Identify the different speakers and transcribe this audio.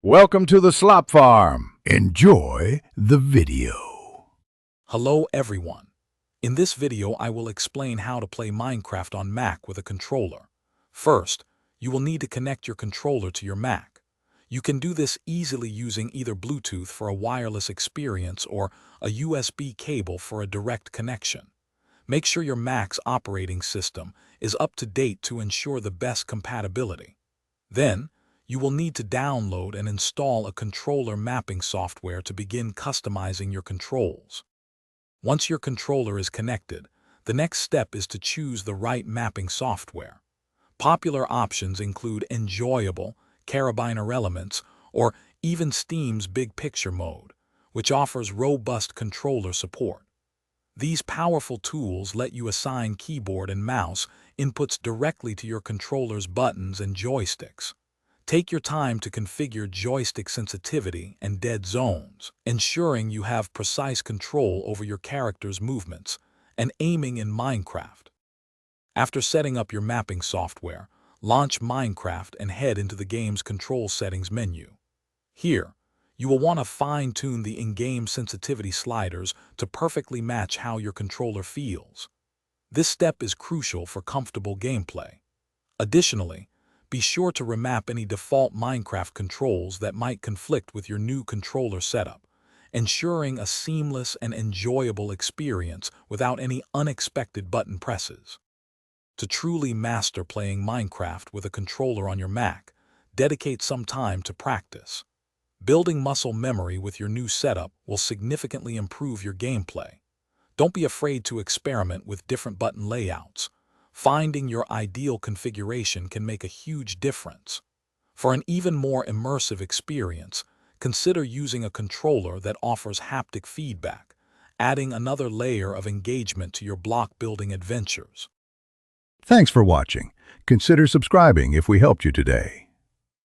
Speaker 1: Welcome to the Slop Farm. Enjoy the video.
Speaker 2: Hello everyone. In this video I will explain how to play Minecraft on Mac with a controller. First, you will need to connect your controller to your Mac. You can do this easily using either Bluetooth for a wireless experience or a USB cable for a direct connection. Make sure your Mac's operating system is up to date to ensure the best compatibility. Then, you will need to download and install a controller mapping software to begin customizing your controls. Once your controller is connected, the next step is to choose the right mapping software. Popular options include Enjoyable, Carabiner Elements, or even Steam's Big Picture mode, which offers robust controller support. These powerful tools let you assign keyboard and mouse inputs directly to your controller's buttons and joysticks. Take your time to configure joystick sensitivity and dead zones, ensuring you have precise control over your character's movements and aiming in Minecraft. After setting up your mapping software, launch Minecraft and head into the game's control settings menu. Here, you will want to fine-tune the in-game sensitivity sliders to perfectly match how your controller feels. This step is crucial for comfortable gameplay. Additionally, be sure to remap any default Minecraft controls that might conflict with your new controller setup, ensuring a seamless and enjoyable experience without any unexpected button presses. To truly master playing Minecraft with a controller on your Mac, dedicate some time to practice. Building muscle memory with your new setup will significantly improve your gameplay. Don't be afraid to experiment with different button layouts. Finding your ideal configuration can make a huge difference. For an even more immersive experience, consider using a controller that offers haptic feedback, adding another layer of engagement to your block-building adventures.
Speaker 1: Thanks for watching. Consider subscribing if we helped you today.